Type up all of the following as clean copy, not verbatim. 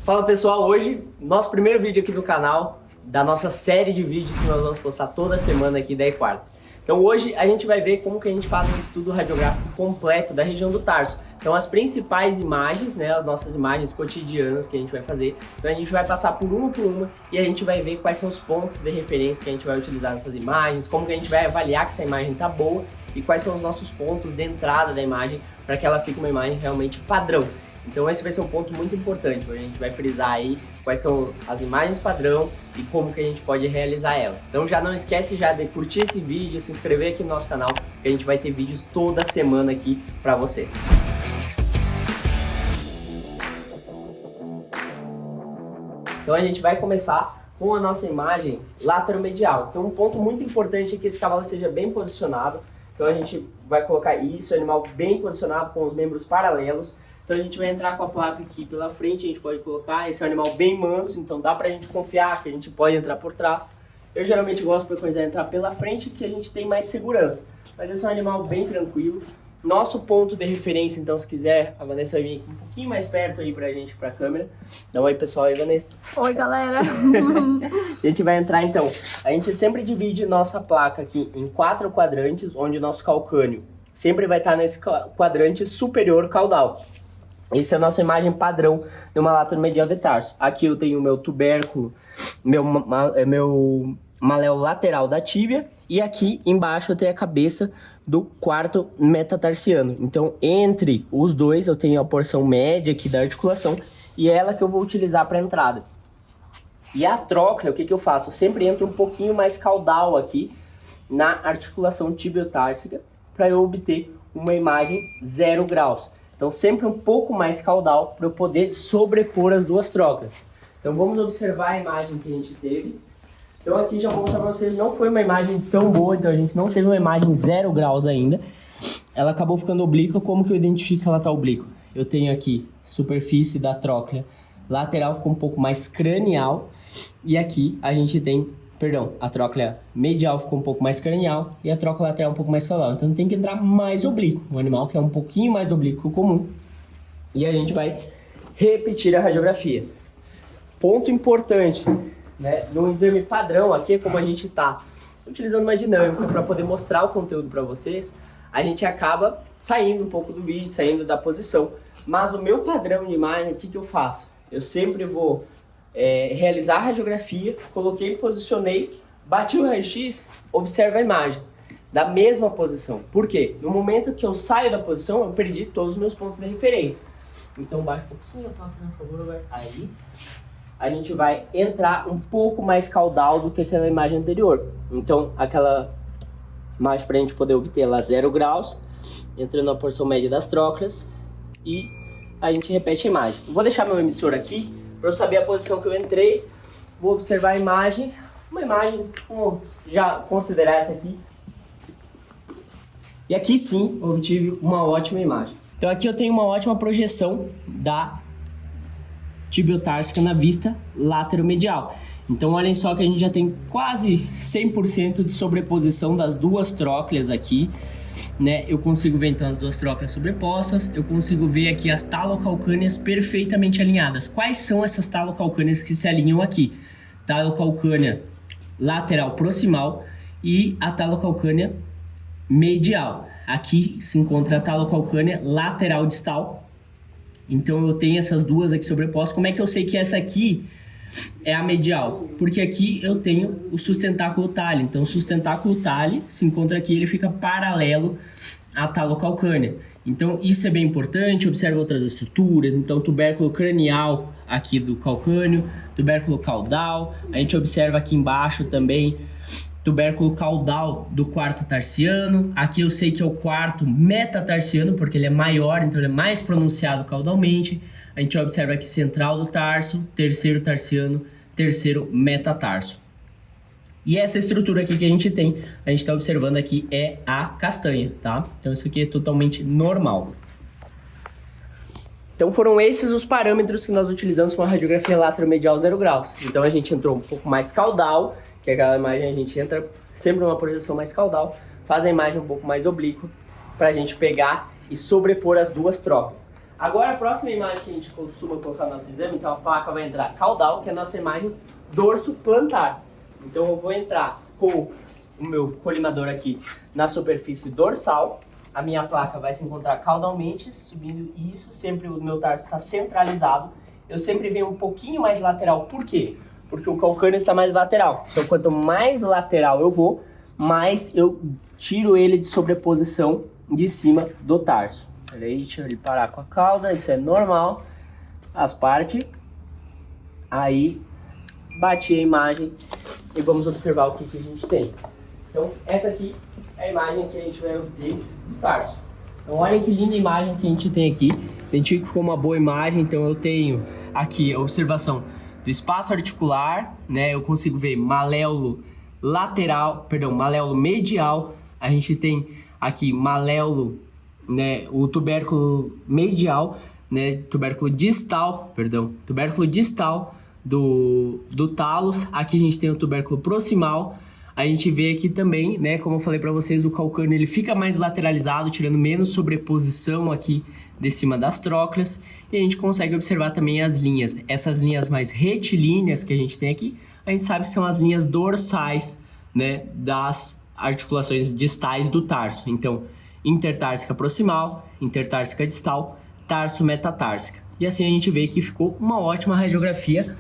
Fala pessoal, hoje nosso primeiro vídeo aqui do canal, da nossa série de vídeos que nós vamos postar toda semana aqui da E4. Então hoje a gente vai ver como que a gente faz um estudo radiográfico completo da região do tarso. Então as principais imagens, né, as nossas imagens cotidianas que a gente vai fazer. Então a gente vai passar por uma e a gente vai ver quais são os pontos de referência que a gente vai utilizar nessas imagens, como que a gente vai avaliar que essa imagem tá boa e quais são os nossos pontos de entrada da imagem para que ela fique uma imagem realmente padrão. Então esse vai ser um ponto muito importante, a gente vai frisar aí quais são as imagens padrão e como que a gente pode realizar elas. Então já não esquece já de curtir esse vídeo, se inscrever aqui no nosso canal, que a gente vai ter vídeos toda semana aqui para vocês. Então a gente vai começar com a nossa imagem lateromedial. Então um ponto muito importante é que esse cavalo esteja bem posicionado. Então a gente vai colocar isso, o animal bem posicionado com os membros paralelos. Então a gente vai entrar com a placa aqui pela frente, a gente pode colocar, esse é um animal bem manso, então dá pra gente confiar que a gente pode entrar por trás. Eu geralmente gosto de preconizar entrar pela frente, que a gente tem mais segurança. Mas esse é um animal bem tranquilo. Nosso ponto de referência, então se quiser, a Vanessa vai vir aqui um pouquinho mais perto aí pra gente, pra câmera. Dá um oi pessoal aí, Vanessa. Oi galera. A gente vai entrar então, a gente sempre divide nossa placa aqui em 4 quadrantes, onde o nosso calcânio sempre vai estar nesse quadrante superior caudal. Essa é a nossa imagem padrão de uma lateromedial de tarso. Aqui eu tenho o meu tubérculo, meu maléolo lateral da tíbia. E aqui embaixo eu tenho a cabeça do quarto metatarsiano. Então, entre os dois eu tenho a porção média aqui da articulação. E é ela que eu vou utilizar para entrada. E a tróclea, o que eu faço? Eu sempre entro um pouquinho mais caudal aqui na articulação tibiotársica para eu obter uma imagem 0 graus. Então sempre um pouco mais caudal para eu poder sobrepor as duas trocas. Então vamos observar a imagem que a gente teve. Então aqui já vou mostrar para vocês, não foi uma imagem tão boa, então a gente não teve uma imagem 0 graus ainda. Ela acabou ficando oblíqua, como que eu identifico que ela está oblíqua? Eu tenho aqui superfície da tróclea lateral, ficou um pouco mais cranial. E aqui a gente tem, a tróclea medial ficou um pouco mais cranial e a tróclea lateral um pouco mais caudal. Então tem que entrar mais oblíquo, um animal que é um pouquinho mais oblíquo que o comum. E a gente vai repetir a radiografia. Ponto importante, né? No exame padrão aqui, como a gente está utilizando uma dinâmica para poder mostrar o conteúdo para vocês, a gente acaba saindo um pouco do vídeo, saindo da posição. Mas o meu padrão de imagem, o que eu faço? Eu sempre vou realizar a radiografia, coloquei, posicionei, bati o raio-x, observa a imagem da mesma posição. Por quê? No momento que eu saio da posição, eu perdi todos os meus pontos de referência. Então baixa um pouquinho a placa, por favor, Roberto. Aí a gente vai entrar um pouco mais caudal do que aquela imagem anterior. Então aquela imagem, para a gente poder obter ela 0 graus, entrando na porção média das trócleas, e a gente repete a imagem. Eu vou deixar meu emissor aqui para eu saber a posição que eu entrei. Vou observar a imagem, uma imagem, vamos já considerar essa aqui. E aqui sim, eu obtive uma ótima imagem. Então aqui eu tenho uma ótima projeção da tibiotársica na vista lateromedial. Então olhem só que a gente já tem quase 100% de sobreposição das duas trócleas aqui, né? Eu consigo ver então as duas trócleas sobrepostas, eu consigo ver aqui as talocalcâneas perfeitamente alinhadas. Quais são essas talocalcâneas que se alinham aqui? Talocalcânea lateral proximal e a talocalcânea medial. Aqui se encontra a talocalcânea lateral distal. Então eu tenho essas duas aqui sobrepostas. Como é que eu sei que essa aqui é a medial? Porque aqui eu tenho o sustentáculo tali. Então o sustentáculo tali se encontra aqui, ele fica paralelo à talocalcânea. Então isso é bem importante. Observa outras estruturas. Então tubérculo cranial aqui do calcânio, tubérculo caudal. A gente observa aqui embaixo também tubérculo caudal do quarto tarsiano. Aqui eu sei que é o quarto metatarsiano, porque ele é maior, então ele é mais pronunciado caudalmente. A gente observa aqui central do tarso, terceiro tarsiano, terceiro metatarso. E essa estrutura aqui que a gente tem, a gente está observando aqui, é a castanha, tá? Então isso aqui é totalmente normal. Então foram esses os parâmetros que nós utilizamos com a radiografia lateromedial 0 graus. Então a gente entrou um pouco mais caudal, que aquela imagem a gente entra sempre numa projeção mais caudal, faz a imagem um pouco mais oblíqua, para a gente pegar e sobrepor as duas trocas. Agora a próxima imagem que a gente costuma colocar no nosso exame, então a placa vai entrar caudal, que é a nossa imagem dorso plantar. Então eu vou entrar com o meu colimador aqui na superfície dorsal, a minha placa vai se encontrar caudalmente, subindo isso, sempre o meu tarso está centralizado, eu sempre venho um pouquinho mais lateral, por quê? Porque o calcâneo está mais lateral, então quanto mais lateral eu vou, mais eu tiro ele de sobreposição de cima do tarso. Peraí, deixa ele parar com a cauda, isso é normal, as partes, aí bati a imagem e vamos observar o que a gente tem. Então, essa aqui é a imagem que a gente vai obter do tarso. Então, olhem que linda imagem que a gente tem aqui. Identifico como uma boa imagem, então eu tenho aqui a observação do espaço articular, né? Eu consigo ver maléolo lateral, perdão, maléolo medial. A gente tem aqui maléolo, né? O tubérculo medial, né? Tubérculo distal do talos. Aqui a gente tem o tubérculo proximal. A gente vê aqui também, né, como eu falei para vocês, o calcâneo ele fica mais lateralizado, tirando menos sobreposição aqui de cima das trócleas. E a gente consegue observar também as linhas. Essas linhas mais retilíneas que a gente tem aqui, a gente sabe que são as linhas dorsais, né, das articulações distais do tarso. Então, intertársica proximal, intertársica distal, tarso metatársica. E assim a gente vê que ficou uma ótima radiografia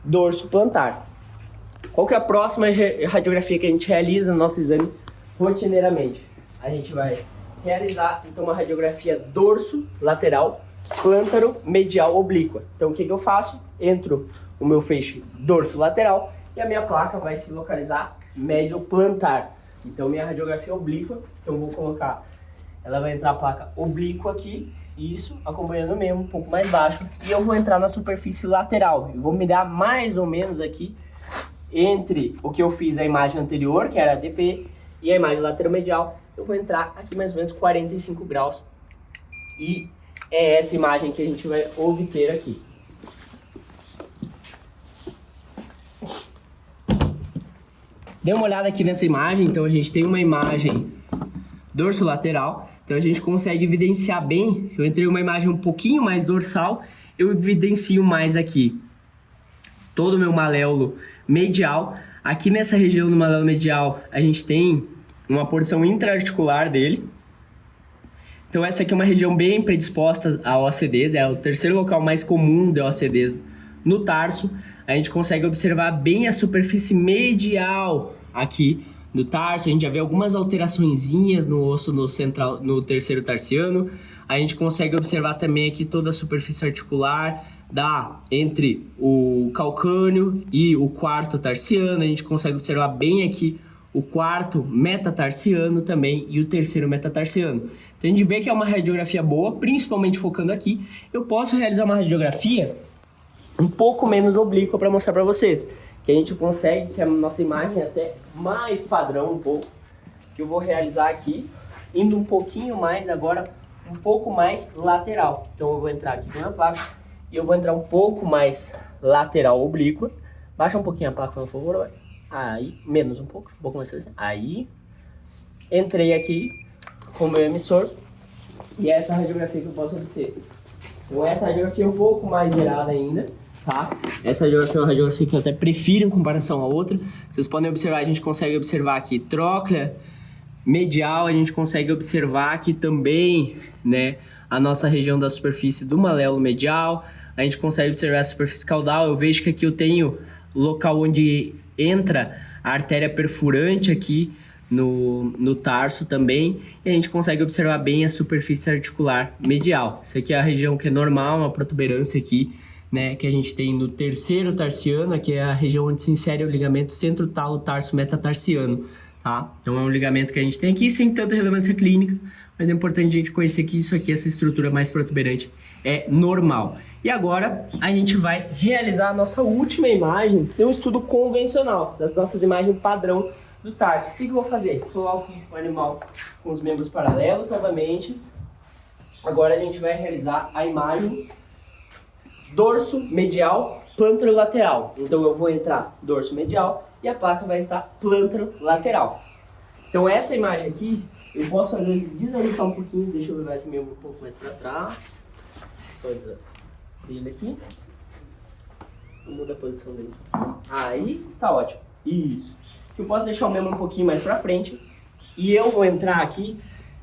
dorso plantar. Qual que é a próxima radiografia que a gente realiza no nosso exame rotineiramente? A gente vai realizar então uma radiografia dorso lateral, plântaro medial oblíqua. Então o que eu faço? Entro o meu feixe dorso lateral e a minha placa vai se localizar médio plantar. Então minha radiografia oblíqua, então eu vou colocar, ela vai entrar a placa oblíqua aqui, isso, acompanhando mesmo, um pouco mais baixo, e eu vou entrar na superfície lateral. Eu vou mirar mais ou menos aqui entre o que eu fiz a imagem anterior, que era a DP, e a imagem lateromedial. Eu vou entrar aqui mais ou menos 45 graus. E é essa imagem que a gente vai obter aqui. Dê uma olhada aqui nessa imagem. Então a gente tem uma imagem dorso lateral. Então a gente consegue evidenciar bem. Eu entrei uma imagem um pouquinho mais dorsal. Eu evidencio mais aqui todo o meu maléolo medial. Aqui nessa região do maléolo medial, a gente tem uma porção intraarticular dele. Então essa aqui é uma região bem predisposta a OCDs, é o terceiro local mais comum de OCDs no tarso. A gente consegue observar bem a superfície medial aqui do tarso. A gente já vê algumas alteraçõezinhas no osso no terceiro tarsiano. A gente consegue observar também aqui toda a superfície articular entre o calcâneo e o quarto tarsiano. A gente consegue observar bem aqui o quarto metatarsiano também e o terceiro metatarsiano. Então a gente vê que é uma radiografia boa, principalmente focando aqui. Eu posso realizar uma radiografia um pouco menos oblíqua para mostrar para vocês, que a gente consegue, que a nossa imagem é até mais padrão um pouco, que eu vou realizar aqui, indo um pouquinho mais agora, um pouco mais lateral. Então eu vou entrar aqui com a placa e eu vou entrar um pouco mais lateral oblíqua. Baixa um pouquinho a placa, por favor. Aí, menos um pouco mais. Aí, entrei aqui com o meu emissor e essa é a radiografia que eu posso obter. Então essa radiografia é um pouco mais zerada ainda, tá? Essa radiografia é uma radiografia que eu até prefiro em comparação à outra. Vocês podem observar, a gente consegue observar aqui tróclea medial, a gente consegue observar aqui também, né, a nossa região da superfície do maléolo medial, a gente consegue observar a superfície caudal. Eu vejo que aqui eu tenho o local onde entra a artéria perfurante aqui no tarso também, e a gente consegue observar bem a superfície articular medial. Isso aqui é a região que é normal, uma protuberância aqui, né, que a gente tem no terceiro tarsiano, que é a região onde se insere o ligamento centro-talo-tarso-metatarsiano, tá? Então é um ligamento que a gente tem aqui sem tanta relevância clínica, mas é importante a gente conhecer que isso aqui, essa estrutura mais protuberante, é normal. E agora a gente vai realizar a nossa última imagem de um estudo convencional, das nossas imagens padrão do tarso. O que eu vou fazer? Coloco o animal com os membros paralelos novamente. Agora a gente vai realizar a imagem dorso medial, plântaro lateral. Então eu vou entrar dorso medial e a placa vai estar plântaro lateral. Então essa imagem aqui, eu posso às vezes desajustar um pouquinho, deixa eu levar esse membro um pouco mais para trás. só dele aqui. Muda a posição dele. Aí, tá ótimo. Isso. Eu posso deixar o membro um pouquinho mais pra frente. E eu vou entrar aqui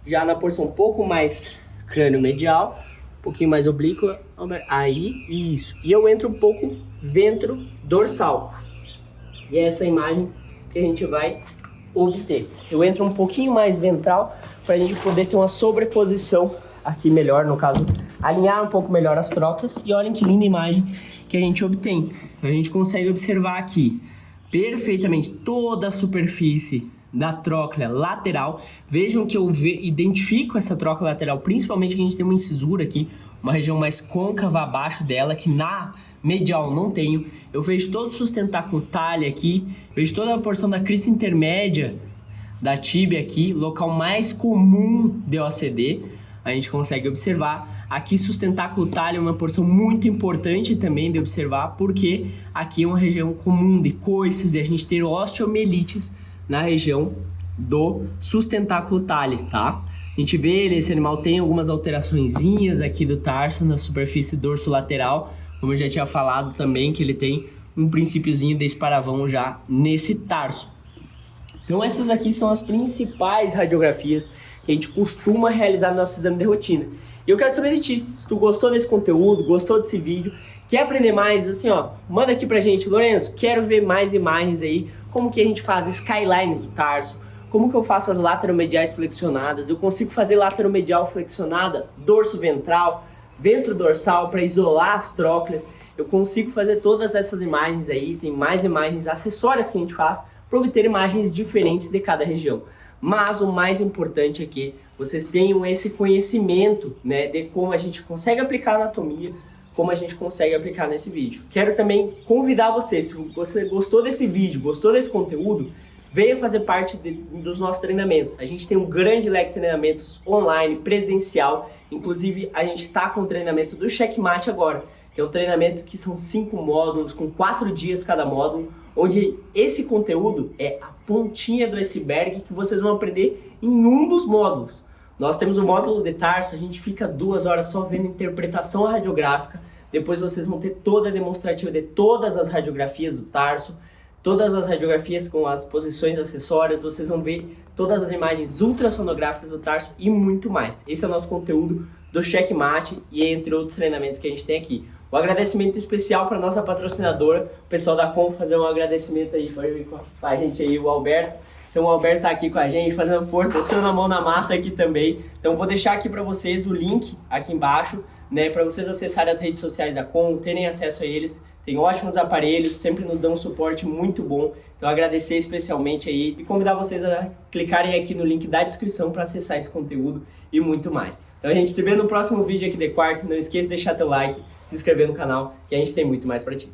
já na porção um pouco mais crânio medial, um pouquinho mais oblíqua. Aí, isso. E eu entro um pouco ventro dorsal. E é essa imagem que a gente vai obter. Eu entro um pouquinho mais ventral para a gente poder ter uma sobreposição aqui melhor, no caso, alinhar um pouco melhor as trocas. E olhem que linda imagem que a gente obtém. A gente consegue observar aqui perfeitamente toda a superfície da tróclea lateral. Vejam que eu identifico essa tróclea lateral, principalmente que a gente tem uma incisura aqui, uma região mais côncava abaixo dela, que na medial não tenho. Eu vejo todo o sustentáculo talha aqui, vejo toda a porção da crista intermédia da tíbia aqui, local mais comum de OCD, a gente consegue observar. Aqui sustentáculo talha é uma porção muito importante também de observar, porque aqui é uma região comum de coices e a gente ter osteomielites na região do sustentáculo talha, tá? A gente vê, esse animal tem algumas alteraçõezinhas aqui do tarso na superfície dorsolateral, como eu já tinha falado também, que ele tem um princípiozinho de esparavão já nesse tarso. Então essas aqui são as principais radiografias que a gente costuma realizar no nosso exame de rotina. E eu quero saber de ti, se tu gostou desse conteúdo, gostou desse vídeo, quer aprender mais, assim ó, manda aqui pra gente, Lorenzo, quero ver mais imagens aí, como que a gente faz skyline do tarso, como que eu faço as lateromediais flexionadas, eu consigo fazer lateromedial flexionada, dorso ventral, ventro dorsal para isolar as trócleas, eu consigo fazer todas essas imagens aí, tem mais imagens acessórias que a gente faz para obter imagens diferentes de cada região. Mas o mais importante é que vocês tenham esse conhecimento, né, de como a gente consegue aplicar a anatomia, como a gente consegue aplicar nesse vídeo. Quero também convidar você, se você gostou desse vídeo, gostou desse conteúdo, venha fazer parte dos nossos treinamentos. A gente tem um grande leque de treinamentos online, presencial. Inclusive, a gente está com o treinamento do Checkmate agora, que é um treinamento que são 5 módulos, com 4 dias cada módulo, onde esse conteúdo é a pontinha do iceberg que vocês vão aprender em um dos módulos. Nós temos o módulo de tarso, a gente fica 2 horas só vendo interpretação radiográfica, depois vocês vão ter toda a demonstrativa de todas as radiografias do tarso, todas as radiografias com as posições acessórias, vocês vão ver todas as imagens ultrassonográficas do tarso e muito mais. Esse é o nosso conteúdo do Checkmate e entre outros treinamentos que a gente tem aqui. Um agradecimento especial para nossa patrocinadora, o pessoal da Com, fazer um agradecimento aí para a gente aí, o Alberto. Então o Alberto está aqui com a gente, fazendo força, botando a mão na massa aqui também. Então vou deixar aqui para vocês o link aqui embaixo, né, para vocês acessarem as redes sociais da Com, terem acesso a eles. Tem ótimos aparelhos, sempre nos dão um suporte muito bom. Então agradecer especialmente aí e convidar vocês a clicarem aqui no link da descrição para acessar esse conteúdo e muito mais. Então a gente se vê no próximo vídeo aqui de quarto. Não esqueça de deixar teu like, se inscrever no canal, que a gente tem muito mais para ti.